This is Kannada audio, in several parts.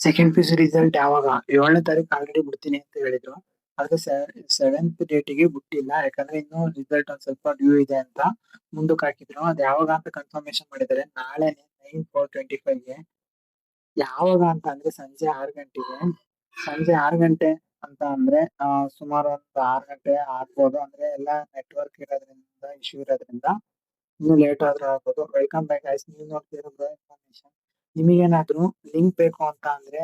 Second P U C result ಯಾವಾಗ 7ನೇ ತಾರೀಕು ಆಲ್ರೆಡಿ ಬಿಡ್ತೀನಿ ಅಂತ ಹೇಳಿದ್ರು. ಆದ್ರೆ 7th ಡೇಟಿಗೆ ಬಿಟ್ಟಿಲ್ಲ, ಯಾಕಂದ್ರೆ ಇನ್ನು ರಿಸಲ್ಟ್ ಒಂದ್ ಸ್ವಲ್ಪ ಡ್ಯೂ ಇದೆ ಅಂತ ಮುಂದಕ್ಕೆ ಹಾಕಿದ್ರು. ಅದ್ ಯಾವಾಗ ಅಂತ ಕನ್ಫರ್ಮೇಶನ್ ಮಾಡಿದ್ದಾರೆ, ನಾಳೆನೆ 9/4/25ಗೆ. ಯಾವಾಗ ಅಂತ ಅಂದ್ರೆ ಸಂಜೆ 6 ಗಂಟೆಗೆ. ಸಂಜೆ 6 ಗಂಟೆ ಅಂತ ಅಂದ್ರೆ ಸುಮಾರು ಒಂದು 6 ಗಂಟೆ ಆಗ್ಬೋದು, ಅಂದ್ರೆ ಎಲ್ಲ ನೆಟ್ವರ್ಕ್ ಇರೋದ್ರಿಂದ, ಇಶ್ಯೂ ಇರೋದ್ರಿಂದ ಇನ್ನು ಲೇಟ್ ಆದ್ರೂ ಆಗ್ಬೋದು. ವೆಲ್ಕಮ್ ಬ್ಯಾಕ್ ಗೈಸ್, ನೀವು ನೋಡ್ತಿರೋ ಇನ್ಫಾರ್ಮೇಶನ್. ನಿಮಗೇನಾದ್ರೂ ಲಿಂಕ್ ಬೇಕು ಅಂತ ಅಂದ್ರೆ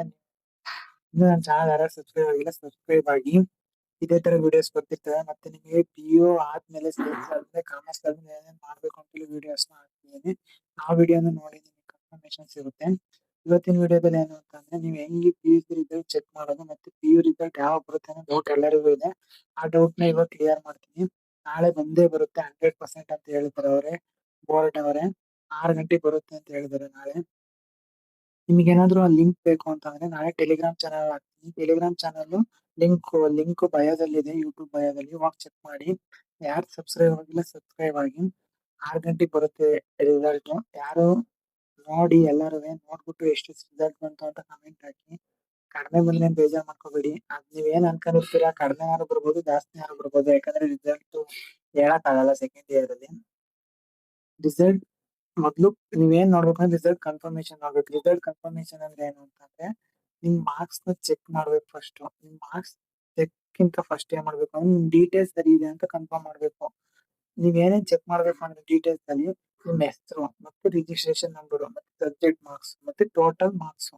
ಇನ್ನು ನನ್ನ ಚಾನಲ್ ಯಾರು ಸಬ್ಸ್ಕ್ರೈಬ್ ಆಗಿಲ್ಲ, ಸಬ್ಸ್ಕ್ರೈಬ್ ಆಗಿ. ಇದೇ ತರ ವಿಡಿಯೋಸ್ ಬರ್ತಿರ್ತವೆ. ಮತ್ತೆ ನಿಮಗೆ PU ಆದ್ಮೇಲೆ ಸೇಲ್ಸ್ ಆದ್ಮೇಲೆ ಕಾಮರ್ಸ್ ಆದ್ಮೇಲೆ ಏನೇನ್ ಮಾಡ್ಬೇಕು ಅಂತ ವಿಡಿಯೋಸ್ ಹಾಕ್ತಿದ್ದೀನಿ. ಆ ವಿಡಿಯೋನ ನೋಡಿ ನಿಮಗೆ ಕನ್ಫರ್ಮೇಶನ್ ಸಿಗುತ್ತೆ. ಇವತ್ತಿನ ವಿಡಿಯೋದಲ್ಲಿ ಏನು ಅಂತಂದ್ರೆ, ನೀವು ಹೆಂಗೆ PU ರಿಸಲ್ಟ್ ಚೆಕ್ ಮಾಡೋದು ಮತ್ತೆ PU ರಿಸಲ್ಟ್ ಯಾವಾಗ ಬರುತ್ತೆ ಅನ್ನೋ ಡೌಟ್ ಎಲ್ಲರಿಗೂ ಇದೆ. ಆ ಡೌಟ್ ನ ಇವಾಗ ಕ್ಲಿಯರ್ ಮಾಡ್ತೀನಿ. ನಾಳೆ ಬಂದೇ ಬರುತ್ತೆ 100% ಅಂತ ಹೇಳಿದ್ದಾರೆ ಅವರೇ, ಬೋರ್ಡ್ ಅವರೇ. 6 ಗಂಟೆಗೆ ಬರುತ್ತೆ ಅಂತ ಹೇಳಿದ್ದಾರೆ ನಾಳೆ. ನಿಮಗೇನಾದ್ರೂ ಆ ಲಿಂಕ್ ಬೇಕು ಅಂತಂದ್ರೆ ನಾಳೆ ಟೆಲಿಗ್ರಾಮ್ ಚಾನಲ್ ಹಾಕ್ತೀನಿ. ಟೆಲಿಗ್ರಾಮ್ ಚಾನಲ್ ಲಿಂಕ್ ಬಯೋದಲ್ಲಿದೆ, ಯೂಟ್ಯೂಬ್ ಬಯೋದಲ್ಲಿ ಹೋಗಿ ಚೆಕ್ ಮಾಡಿ. ಯಾರು ಸಬ್ಸ್ಕ್ರೈಬ್ ಆಗಿಲ್ಲ ಸಬ್ಸ್ಕ್ರೈಬ್ ಆಗಿ. 6 ಗಂಟೆಗೆ ಬರುತ್ತೆ ರಿಸಲ್ಟ್. ಯಾರು ನೋಡಿ, ಎಲ್ಲರೂ ನೋಡ್ಬಿಟ್ಟು ಎಷ್ಟು ರಿಸಲ್ಟ್ ಬಂತು ಅಂತ ಕಮೆಂಟ್ ಹಾಕಿ. ಕಡಿಮೆ ಬಂದ್ರೆ ಬೇಜಾರ್ ಮಾಡ್ಕೋಬೇಡಿ. ಅದ್ ನೀವೇನ್ ಅನ್ಕೊಂಡಿರ್ತೀರಾ, ಕಡಿಮೆ ಯಾರು ಬರ್ಬೋದು ಜಾಸ್ತಿ ಯಾರು ಬರ್ಬೋದು, ಯಾಕಂದ್ರೆ ರಿಸಲ್ಟ್ ಹೇಳಕ್ ಆಗಲ್ಲ ಸೆಕೆಂಡ್ ಇಯರ್ ಅಲ್ಲಿ. ರಿಸಲ್ಟ್ ಮೊದ್ಲು ನೀವೇನ್ ನೋಡ್ಬೇಕಂದ್ರೆ ರಿಸಲ್ಟ್ ಕನ್ಫರ್ಮೇಶನ್ ನೋಡ್ಬೇಕು. ರಿಸಲ್ಟ್ ಕನ್ಫರ್ಮೇಶನ್ ಅಂದ್ರೆ ಏನು ಅಂತಂದ್ರೆ, ನಿಮ್ ಮಾರ್ಕ್ಸ್ ನ ಚೆಕ್ ಮಾಡ್ಬೇಕು ಫಸ್ಟ್. ನಿಮ್ ಮಾರ್ಕ್ಸ್ ಚೆಕ್ ಗಿಂತ ಫಸ್ಟ್ ಏನ್ ಮಾಡ್ಬೇಕು ಅಂದ್ರೆ ನಿಮ್ ಡೀಟೇಲ್ಸ್ ಸರಿ ಇದೆ ಅಂತ ಕನ್ಫರ್ಮ್ ಮಾಡ್ಬೇಕು. ನೀವ್ ಏನೇನ್ ಚೆಕ್ ಮಾಡ್ಬೇಕು ಅಂದ್ರೆ ಡೀಟೇಲ್ಸ್ ಅಲ್ಲಿ ನಿಮ್ ಹೆಸರು ಮತ್ತೆ ರಿಜಿಸ್ಟ್ರೇಷನ್ ನಂಬರ್ ಮತ್ತೆ ಸಬ್ಜೆಕ್ಟ್ ಮಾರ್ಕ್ಸ್ ಮತ್ತೆ ಟೋಟಲ್ ಮಾರ್ಕ್ಸ್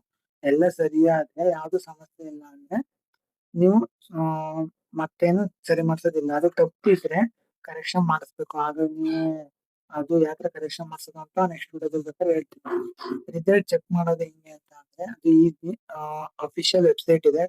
ಎಲ್ಲ ಸರಿಯಾದ್ರೆ, ಯಾವ್ದು ಸಮಸ್ಯೆ ಇಲ್ಲ ಅಂದ್ರೆ ನೀವು ಮತ್ತೇನು ಸರಿ ಮಾಡ್ಸೋದಿಲ್ಲ. ಅದು ತಪ್ಪಿದ್ರೆ ಕರೆಕ್ಷನ್ ಮಾಡಿಸ್ಬೇಕು. ಆಗ ನೀವು ಅದು ಯಾವ್ತರ ಕರೆಕ್ಷನ್ ಮಾಡ್ಸೋದು ಅಂತ ನೆಕ್ಸ್ಟ್ ವಿಡಿಯೋದಲ್ಲಿ ಬೇಕಾದ್ರೆ ಹೇಳ್ತೀನಿ. ರಿಸಲ್ಟ್ ಚೆಕ್ ಮಾಡೋದು ಹೆಂಗೆ ಅಂತ ಅಂದ್ರೆ, ಅದು ಈಸಿ. ಅಫಿಷಿಯಲ್ ವೆಬ್ಸೈಟ್ ಇದೆ,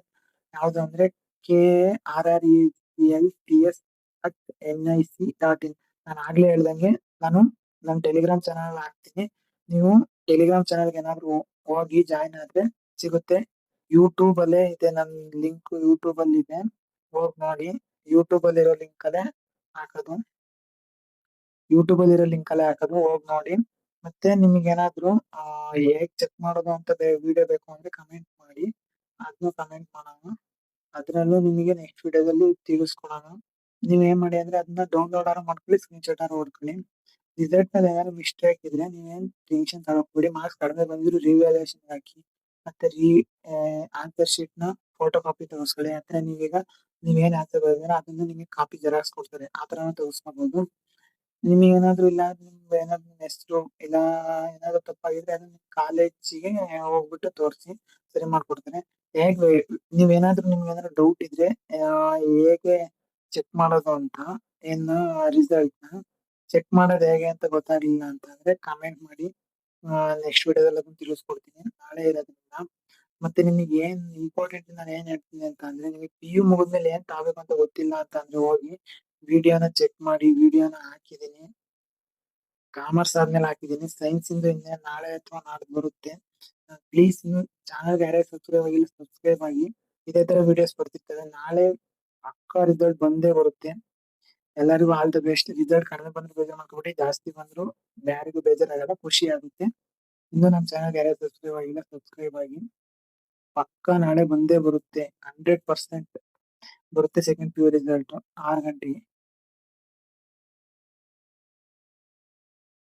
ಯಾವ್ದು ಅಂದ್ರೆ KRRELTS@nic.in. ನಾನು ಆಗ್ಲೇ ಹೇಳ್ದಂಗೆ ನಾನು ನನ್ನ ಟೆಲಿಗ್ರಾಮ್ ಚಾನಲ್ ಹಾಕ್ತೀನಿ. ನೀವು ಟೆಲಿಗ್ರಾಮ್ ಚಾನಲ್ಗೆ ಏನಾದ್ರು ಹೋಗಿ ಜಾಯಿನ್ ಆದ್ರೆ ಸಿಗುತ್ತೆ. ಯೂಟ್ಯೂಬ್ ಅಲ್ಲೇ ಇದೆ, ನನ್ನ ಲಿಂಕ್ ಯೂಟ್ಯೂಬ್ ಅಲ್ಲಿ ಇದೆ, ಹೋಗಿ ನೋಡಿ. ಯೂಟ್ಯೂಬ್ ಅಲ್ಲಿರೋ ಲಿಂಕ್ ಅಲ್ಲೇ ಹಾಕೋದು, ಹೋಗಿ ನೋಡಿ. ಮತ್ತೆ ನಿಮ್ಗೇನಾದ್ರೂ ಹೇಗ್ ಚೆಕ್ ಮಾಡೋದು ಅಂತ ವಿಡಿಯೋ ಬೇಕು ಅಂದ್ರೆ ಕಮೆಂಟ್ ಮಾಡಿ, ಅದನ್ನು ಕಮೆಂಟ್ ಮಾಡೋಣ. ಅದ್ರಲ್ಲೂ ನಿಮಗೆ ನೆಕ್ಸ್ಟ್ ವಿಡಿಯೋದಲ್ಲಿ ತಿಳಿಸ್ಕೊಡೋಣ. ನೀವ್ ಏನ್ ಮಾಡಿ ಅಂದ್ರೆ ಅದನ್ನ ಡೌನ್ಲೋಡ್ ಆರ ಮಾಡ್ಕೊಳ್ಳಿ, ಸ್ಕ್ರೀನ್ಶಾಟ್ ಆರ ಹೊಡ್ಕೊಳ್ಳಿ. ರಿಸಲ್ಟ್ ನಲ್ಲಿ ಏನಾದ್ರು ಮಿಸ್ಟೇಕ್ ಇದ್ರೆ ನೀವೇನ್ ಟೆನ್ಷನ್ ತಗೋಬೇಡಿ. ಮಾರ್ಕ್ಸ್ ಕಡಿಮೆ ಬಂದಿರೋ ರಿವ್ಯಾಲ್ಯೂಯೇಷನ್ ಹಾಕಿ, ಮತ್ತೆ ಆನ್ಸರ್ ಶೀಟ್ ನ ಫೋಟೋ ಕಾಪಿ ತಗೋಸ್ಕೊಳ್ಳಿ. ಅಂದ್ರೆ ನೀವೇನ್ ಆನ್ಸರ್ ಬರೆದಿರ ಅದನ್ನ ನಿಮಗೆ ಕಾಪಿ ಜೆರಾಕ್ಸ್ ಕೊಡ್ತಾರೆ, ಆ ತರ ತಗೋಸ್ಕೋಬಹುದು. ನಿಮಗೆ ಏನಾದ್ರು ಇಲ್ಲ, ನಿಮ್ಗೆ ಏನಾದ್ರು ನಿಮ್ ಹೆಸರು ಇಲ್ಲ ಏನಾದ್ರು ತಪ್ಪಾಗಿದ್ರೆ ಅದನ್ನ ಕಾಲೇಜಿಗೆ ಹೋಗ್ಬಿಟ್ಟು ತೋರಿಸಿ, ಸರಿ ಮಾಡ್ಕೊಡ್ತಾರೆ. ಹೇಗೆ ನಿಮ್ಗೆ ಏನಾದ್ರು ಡೌಟ್ ಇದ್ರೆ ಹೇಗೆ ಚೆಕ್ ಮಾಡೋದು ಅಂತ, ರಿಸಲ್ಟ್ ನ ಚೆಕ್ ಮಾಡೋದು ಹೇಗೆ ಅಂತ ಗೊತ್ತಾಗ್ಲಿಲ್ಲ ಅಂತಂದ್ರೆ ಕಮೆಂಟ್ ಮಾಡಿ. ನೆಕ್ಸ್ಟ್ ವಿಡಿಯೋದಲ್ಲಿ ಅದನ್ನ ತಿಳಿಸ್ಕೊಡ್ತೀನಿ ನಾಳೆ ಇರೋದ್ರಿಂದ. ಮತ್ತೆ ನಿಮಗೆ ಏನ್ ಇಂಪಾರ್ಟೆಂಟ್ ನಾನು ಏನ್ ಹೇಳ್ತೀನಿ ಅಂತ ಅಂದ್ರೆ, ನಿಮಗೆ PU ಮುಗಿದ್ಮೇಲೆ ಏನ್ ತಗೋಬೇಕು ಅಂತ ಗೊತ್ತಿಲ್ಲ ಅಂತ ಅಂದ್ರೆ ಹೋಗಿ ವಿಡಿಯೋನ ಚೆಕ್ ಮಾಡಿ. ವಿಡಿಯೋನ ಹಾಕಿದೀನಿ, ಕಾಮರ್ಸ್ ಆದ್ಮೇಲೆ ಹಾಕಿದೀನಿ. ಸೈನ್ಸ್ ಇಂದ ಇನ್ನೇ ನಾಳೆ ಅಥವಾ ನಾಡ್ದು ಬರುತ್ತೆ. ಪ್ಲೀಸ್ ನೀವು ಚಾನಲ್ ಯಾರೇ ಸಬ್ಸ್ಕ್ರೈಬ್ ಆಗಿಲ್ಲ ಸಬ್ಸ್ಕ್ರೈಬ್ ಆಗಿ. ಇದೇ ತರ ವಿಡಿಯೋಸ್ ಬರ್ತಿರ್ತವೆ. ನಾಳೆ ಪಕ್ಕಾ ರಿಸಲ್ಟ್ ಬಂದೇ ಬರುತ್ತೆ. ಎಲ್ಲರಿಗೂ ಆಲ್ ದ ಬೆಸ್ಟ್. ರಿಸಲ್ಟ್ ಕಡಿಮೆ ಬಂದ್ರೆ ಬೇಜಾರ್ ಮಾಡ್ಕೊಬಿಡಿ, ಜಾಸ್ತಿ ಬಂದ್ರು ಯಾರಿಗೂ ಬೇಜಾರಾಗಲ್ಲ, ಖುಷಿ ಆಗುತ್ತೆ. ಇನ್ನು ನಮ್ಮ ಚಾನಲ್ ಯಾರೇ ಸಬ್ಸ್ಕ್ರೈಬ್ ಆಗಿಲ್ಲ ಸಬ್ಸ್ಕ್ರೈಬ್ ಆಗಿ. ಪಕ್ಕಾ ನಾಳೆ ಬಂದೇ ಬರುತ್ತೆ, 100% ಬರುತ್ತೆ ಸೆಕೆಂಡ್ PU ರಿಸಲ್ಟ್ 6 ಗಂಟೆಗೆ.